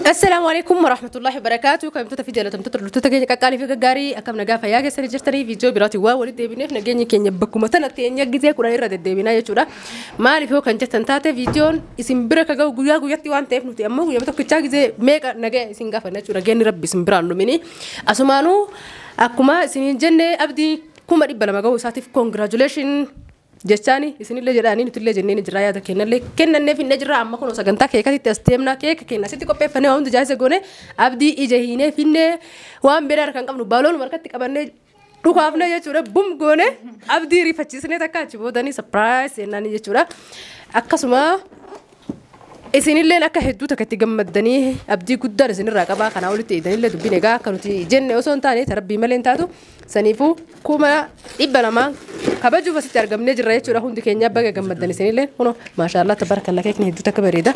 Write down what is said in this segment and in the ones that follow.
السلام عليكم ورحمة الله وبركاته. كم تتفيد لتم تطلع تتجه كقالي في كجاري أكمل نجافة يا جسر جرتني فيديو براتي ولد ديبينه نجني كين يبكو مثلا تين يجزي كنا يرد الديبينا يشودا ما أعرف هو كان جت تنتات فيديو اسم برا كجو جويا جويا تيوان تيف نتي أما جويا بتوك تجزي ميك نجا اسم جافة نشودا جاني رب اسم برانو مني أسمانو أكما سنين جنة أبدي كم ريب لما جو ساتف congratulation جتاني يسني اللي جراني نتولي جنين جرايا ده كنا نفي نجرا عم كنا سجنتا كيكة تستمنا كيك كنا ستي كوبي فني وهم دجاج سجونه أبدي إجهينه فينه وام بيرار كان كم نبالون مركت كبرنا روحافنا يجورا بوم جونه أبدي ريفتشيسني تكاتش بوداني surprise إنني يجورا أكاسما إسني اللي نك هدو تكتيجم مدني أبدي قدر إسني الرقابة كنا أولي تيجي اللي دبي نجا كانوا تيجي جن وصون تاني تربي ملين تادو سنيفو كوما إبلا ما كبجو بس ترجم نجرة يجورا هون دكينيا بقى جم مدني سني اللي هنا ما شاء الله تبارك الله كيك نهدو تكبريدا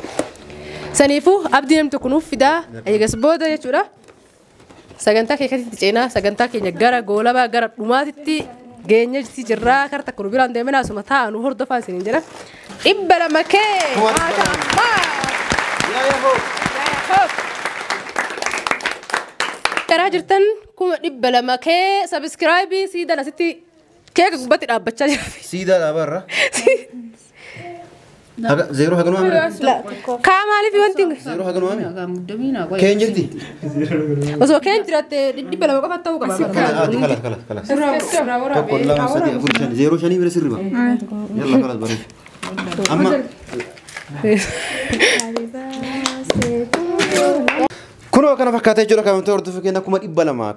سنيفو أبدي نم تكونوا في دا أي جس بودا يجورا سجنتا كيك تيجينا سجنتا كينيا جرا جولا بقى جرا روماتي جينيا جسي جرا كارتا كروبيران دمنا سمتها أنو هرد فاسين جرا إبلا مكان يا هوب كراجرتن كم إبلا مكان سبسكرايبي سيدا نسيتي كيك قبتي أبتشاجر سيدا لا برا زيرو هجنوا عمي لا كام علي في وانتين زيرو هجنوا عمي كين جدي بس هو كين ترى إبلا مكان فتاو كمان خلاص تقول لا مسدي أقول شان زيرو شاني بس الربا يلا خلاص بري أما كنوا كنا فكرت يجورا كمان تورد فكنا كم إبلا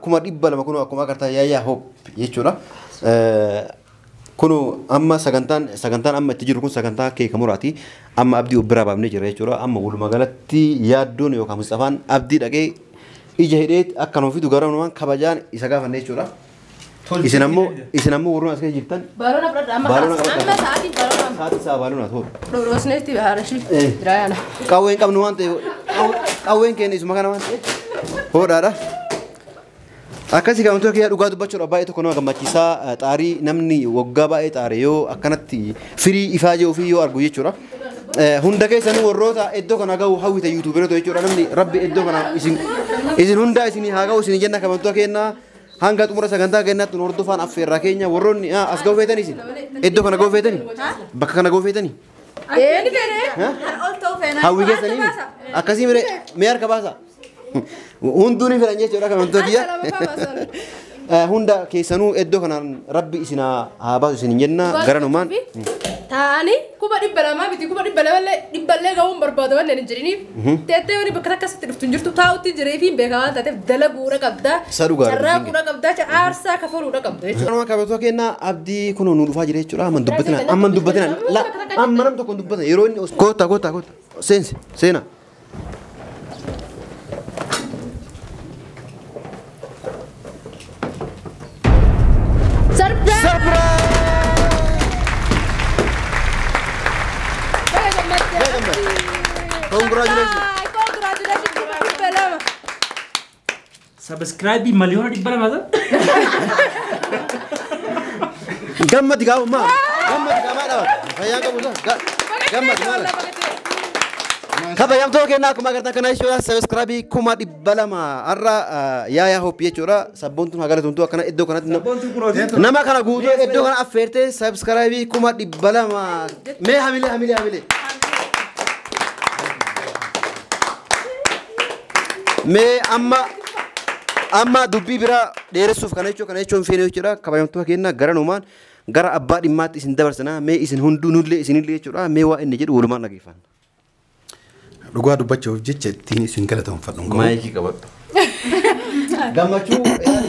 كنوا كم كرتا يا هوب يجورا كنوا أما سكنتان أما تجرو كن سكنتا كي كمراتي أما أبدي أبرا بامني جرا يجورا أما ولما قالتي يادون يوكا مستفان أبدي لقي إجهريت أكنوا في دوغارا نوان كباجان إسقاف النيجورا إسنامو ورنا أسكت جبتان بالونا برد أما ساعتي بالونا ساعتي سابالونا هو روسنتي بهارشي درايانا كاوين كم نوان تي كاوين كين اسمه كنا نوان هو دارا أكاسي كم تقول كيا رجال بچور أباي تو كنا كم ماتيسا تاري نمني وجا باي تاريو أكنتي فري إفاجة وفيو أرجو يجورا هوندا كيسانو وروتا إدو كنا جاو هاوي تا يوتيوبر تو يجورا نمني ربي إدو كنا إذن هوندا إذن هاجاو إذن جنة كم تقول كينا hanga tumura saganta kenna tun hordofan affeerra keenya warroonni as gaw feetani isin iddoo kana gaw feetani bakka kana gaw feetani ni fere ol to fena hawwi keessanii akkasii mire mee harka baasa hunduuni fedhan jechuudha kan wantoota hunda keessanuu iddoo kanaan rabbi isin haa baasu isin jenna garanumaan taani kuba dhibbalama biti kuba dhibbalee gawuun barbaada waan hin jiriniif teettee wani bakka akkasitti dhuftun jirtu taa'utti jiree fi beekamaa taateef dalaguudha qabdaa carraaquudha qabdaa aarsaa kafaluudha qabda jechuudha. Kanuma qabatoo kennaa abdii kunoo nu dhufaa jira jechuudha amman dubbatina la amma nam tokko dubbatan yeroo inni koota seena. Congratulations. Subscribe مليون دبلا ماذا؟ جمد جاو ما هيا كابولا جمد مالا كابا يوم توكي ناكو ما كرتا كنا يشورا سبسكرايب كوما دبلا ما أرى يا هو بيجورا سبونتون هاجر تونتو كنا إدو كنا نما كنا غودو إدو كنا أفيرته سبسكرايب كوما دبلا ما مي هميلي مي أما دبي برا ديرسوف كنا يشوف فيني يشورا كبايم تو كنا غرانومان غرا أبا دمات إسن دبرسنا مي إسن هندو نودلي إسن اللي يشورا مي وا إنجر ولمان نجيفان. رجوع دبچو جيتش تيني سنجلتهم فلنكو. مايكي كبر. غمچو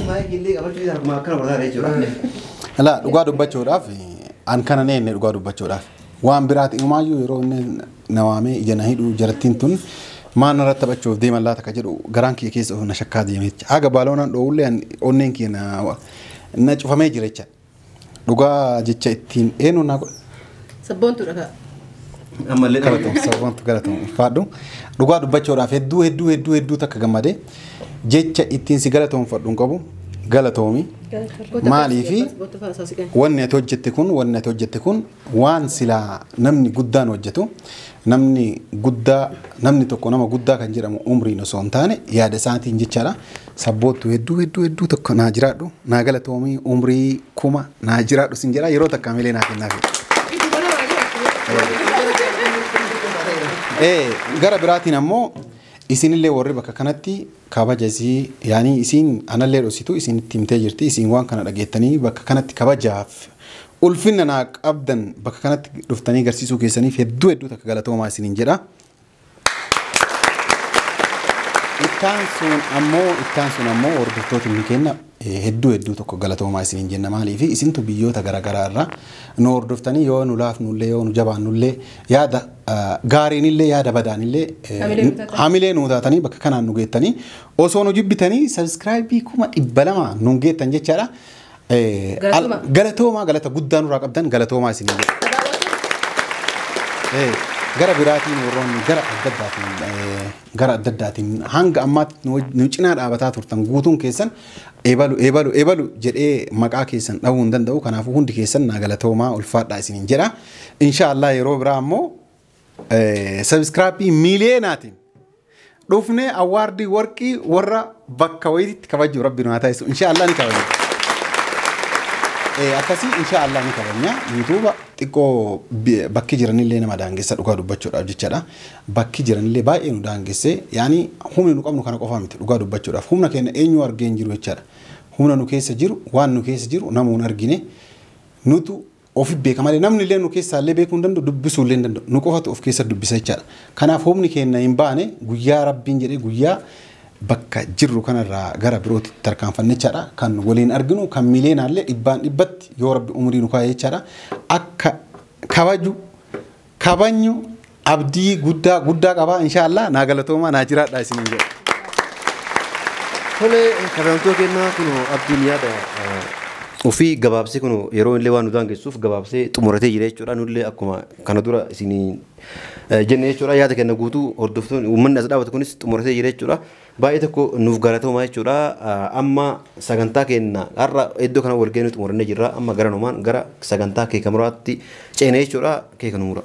مايكي اللي كبر شو ما كنا برا يشورا. لا رجوع دبچو رافي أن كنا نين رجوع دبچو رافي. وان برات إماجو يرون نوامي جناهيدو جرتين تون. ما نرتب أشوف ديما لا تكجر غرانكي كيس أو نشكا ديميت أجا بالونا دولة أن أونينكي نا نشوف ما يجري تشا لقى جتة تين إنه نقول سبون تورا أما اللي كلاتهم سبون تكلاتهم فادو لقى دبچو رافي هدو تك جمادة جتة تين سيجارتهم فادو كابو galatoomii maalii fi wanni ati hojjette kun waan silaa namni guddaan hojjetu namni tokko nama guddaa kan jedhamu umriin osoo hin taane yaada isaatiin jechaadha. Sabboottu hedduu tokko naa jiraadhu naa galatoomii umrii 1000 naa jiraadhu sin jedha yeroo takka milee naa kennaafi. Gara biraatiin ammoo isinillee warri bakka kanatti kabaja isii yaani isin anallee dhositu isinitti himtee jirti isin waan kana dhageettanii bakka kanatti kabajaaf ulfinna naa qabdan bakka kanatti dhuftanii agarsiisuu keessaniif hedduu takka galatoomaa isiniin jedha. Ittaan sun ammoo hordoftoota inni kenna hedduu tokko galatoomaa isiniin jenna maaliif isintu biyyoota garaagaraa irraa nu hordoftanii yoo nu laafnullee yoo nu jabaannullee yaada gaariinillee yaada badaanillee hamilee nu taatanii bakka kanaan nu geettanii osoo nu jibbitanii sabskraayibii 200 nu geettan jechaadha. Galatoomaa galata guddaa nurraa qabdan galatoomaa isiniin jedha. Gara biraatiin warroonni gara adda addaatiin hanga ammaatti nu cinaa dhaabataa turtan guutuun keessan eebalu jedhee maqaa keessan dhahuu hin danda'u. Kanaafuu hundi keessan naa galatoomaa ulfaadhaa isiniin jedha. Inshaallah yeroo biraa ammoo sabskraayibii miiliyeenaatiin dhufnee awwaardii warqii warra bakka wayiitti kabajuu rabbi nu haa taasisu. Inshaallah ni kabajna. Akkasii inshaallah ni kabajna. YouTube xiqqoo bakki jiranillee nama daangessa dhugaa dubbachuudhaaf jechaadha. Bakki jiranillee baay'ee nu daangesse yaani humni nu qabnu kana qofaa miti dhugaa dubbachuudhaaf humna keenya eenyu argee hin jiru jechaadha. Humna nu keessa jiru waan nu keessa jiru namuun argine nutu ofi beeka malee namni illee nu keessaa illee beekuu hin danda'u dubbisuu illee hin danda'u nu qofatu of keessa dubbisa jechaadha. Kanaaf humni keenya hin baane guyyaa rabbiin jedhee guyyaa bakka jirru kanarraa gara birootti tarkaanfanne jechaadha. Kan waliin arginu kan mileenaallee dhibbatti yoo rabbi umrii nu kaa'e jechaadha. Akka kabajnu abdii guddaa qabaa inshaallah naa galatoomaa naa jiraadha isiniin jedha. Tole kabajamtoota kennaa kun abdiin yaada ofii gabaabsee kun yeroo illee waan nu daangessuuf gabaabsee xumuratee jira jechuudha. Nullee akkuma kana dura isiniin jenne jechuudha yaada kenna guutuu hordoftoonni uummanni as dhaabatu kunis xumuratee jira jechuudha. Baay'ee tokko nuuf galatoomaa jechuudha. Amma sagantaa kenna har'a iddoo kana wal geenyu xumurannee jirra. Amma gara numaan gara sagantaa keeka muraatti ceenee jechuudha. Keeka nu mura.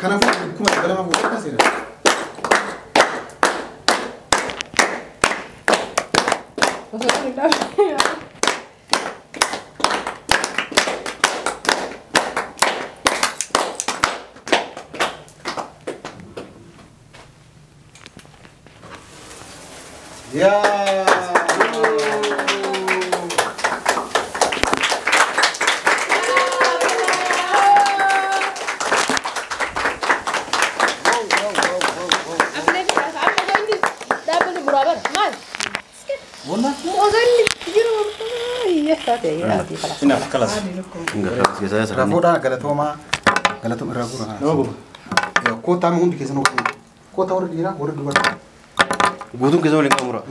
Kanaafuu kuma dabalama bu'uura seera. خلاص رافودا غلطوما غلطوم راغورا كوتا مون كيسنو كوتا ورد يرا ورد دوبا غودون كيسنو لين كامورا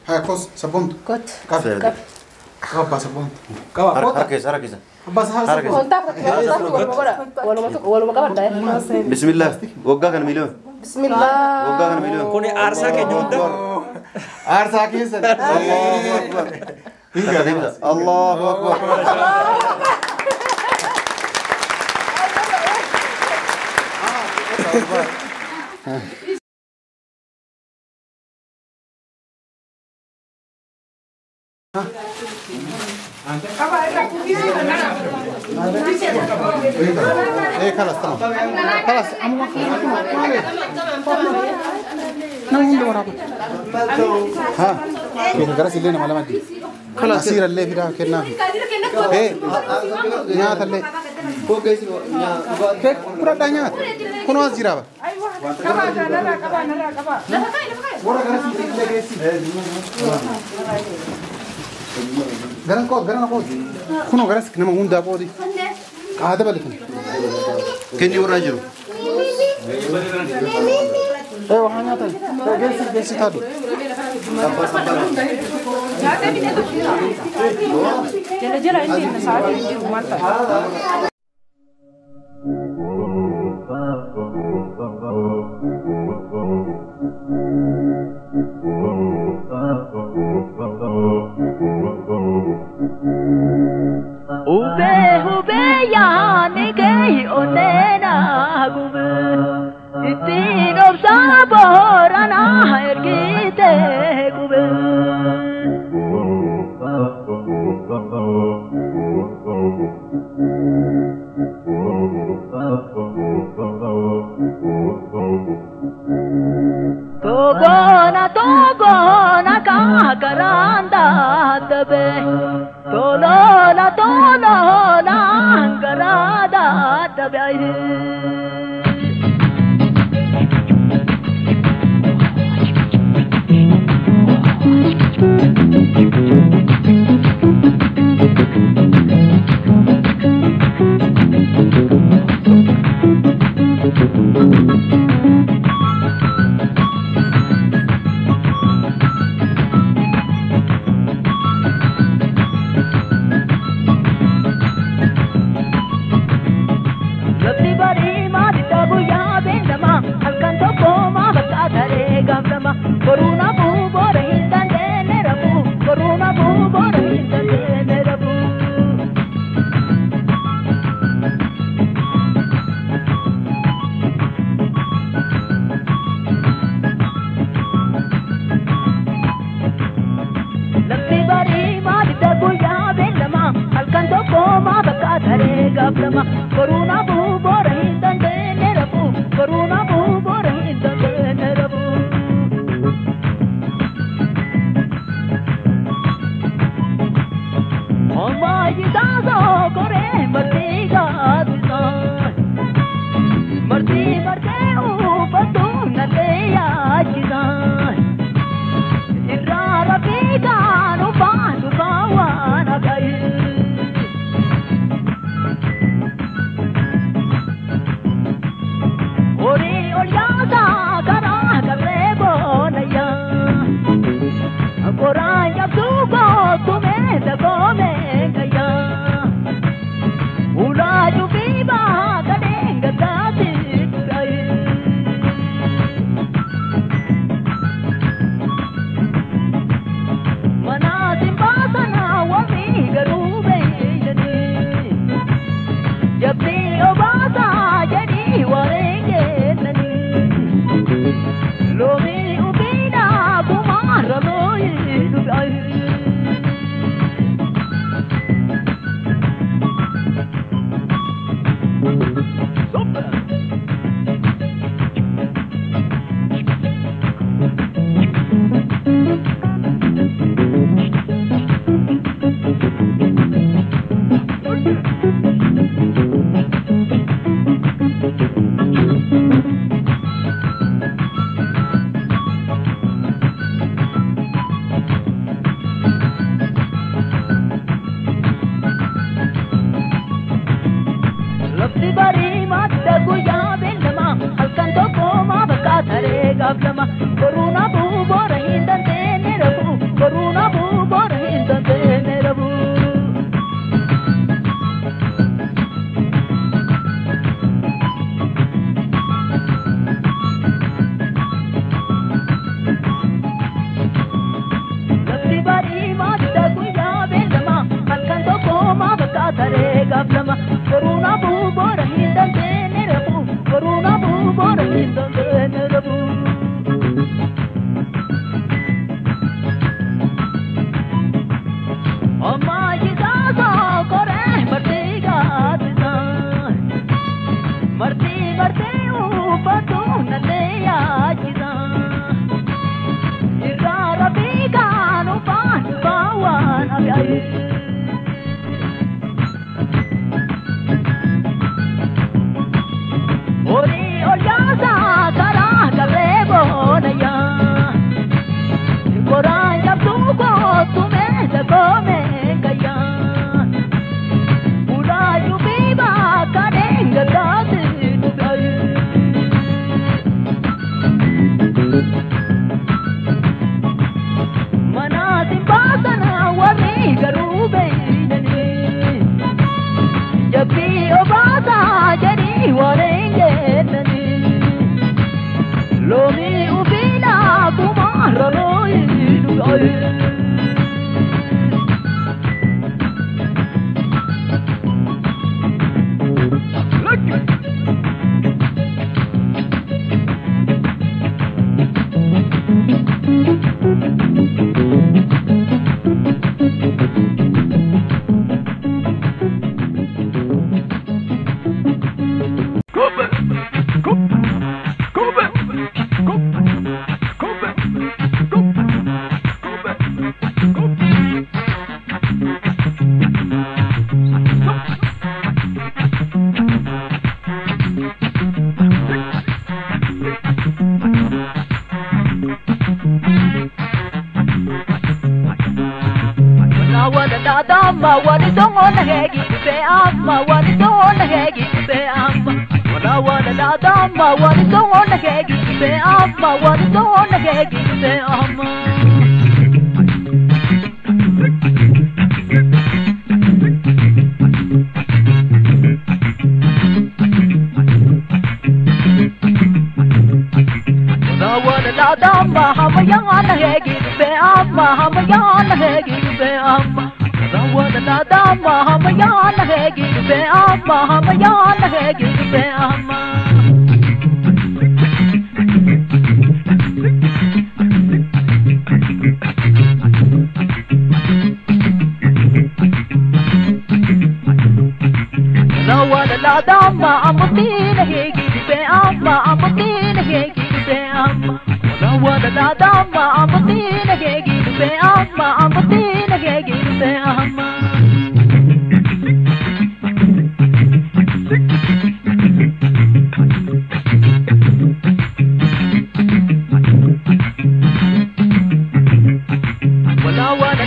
هاي كوس سبونت كوت كابا سبونت كابا هركز بس بسم الله وقا كان مليون بسم الله وقا كان مليون كوني ارسا كجودا ارسا كيس الله اكبر الله اكبر خلاص تمام خلاص نعم ورا ها كيف جرس اللي أنا ما دي خلاص سير اللي في ده كنا إيه نيات اللي كيف برا دنيا كنوا زيرا Garan kod. Kuno garas kena mengunda bodi. Ada balik. Kenji urajuru. Wahana tadi. Gesi tadi. جل جل عندي ساعات عندي مالتا Ube ya nigei onena gube itin obsaborana ergite gube Togona kakaranda tabe Tolola garada tabe Corona bu bore hindane nerabu Corona bu bore hindane nerabu Lakti bari madita guya benama Alkanto koma baka thare gabrama Corona bu bore hindane nerabu Corona bu bore hindane nerabu Dazo kore marti gaza marti marte upatu nale ajida irra rabiga no padu kawana gai ori olyada kara kare bonaya kora yabdu ko tume dago me gaya Ulaju biba kadenga tati gai Mana simpasana wami garube jadi Jabni obasa jadi warenge nani Lomi ubina kumara noi dugai Corona bu bore hindane nerabu Corona bu bore hindane nerabu Lakti bari madita kuya benama Alkanto koma baka thare gablama Corona bu bore hindane nerabu Corona bu bore hindane nerabu Marti marte upatu nale ajida irra rabiga no pan bawan agai Ori olyasa kara kare bonaya Kora yabdu ko tume dago me gaya Ulaju biba kadenga tati Mana simpasana wami garu la dama wali songona hegi be amma wali songona hegi be amma wala la dama wali songona hegi be amma wali songona hegi be amma la dama hamayana hegi be amma hamayana hegi be amma la dama hamayana hegi be amma hamayana hegi be amma la dama amutina hegi be amma amutina hegi be amma la dama amutina hegi be amma amutina hegi be amma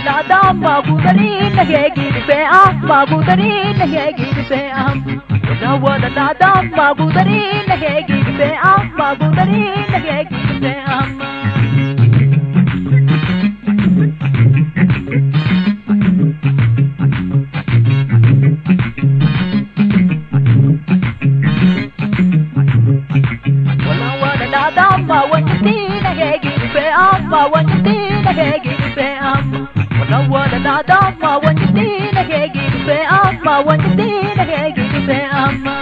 la dama gudarina hegi be amma gudarina hegi be amma la dama gudarina hegi be amma gudarina hegi be amma la dama wanyatina hegi be amma wanyatina hegi be amma la dama wanyatina hegi be amma wanyatina hegi be amma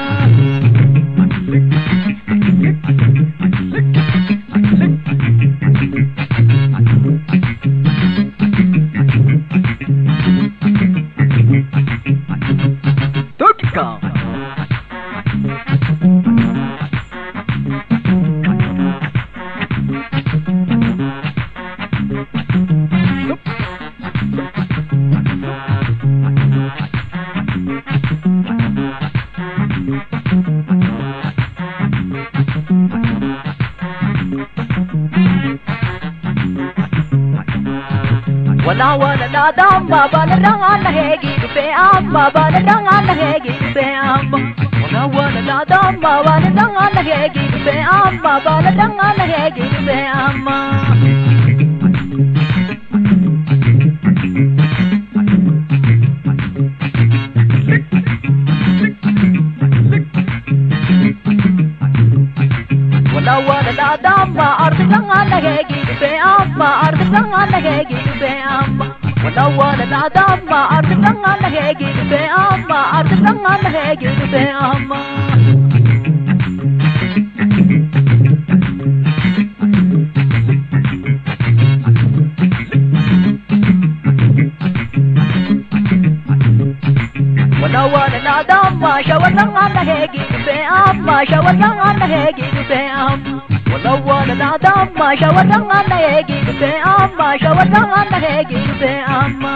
wala la dama balaranga hegi be amma balaranga hegi be amma wala la dama balaranga hegi be amma balaranga hegi be amma wala la dama ardanga hegi be amma ardanga hegi be amma wala la dama ardanga hegi be amma ardanga hegi be amma wala la dama shawaranga hegi be amma shawaranga hegi be amma wala la dama shawaranga hegi be amma shawaranga hegi be amma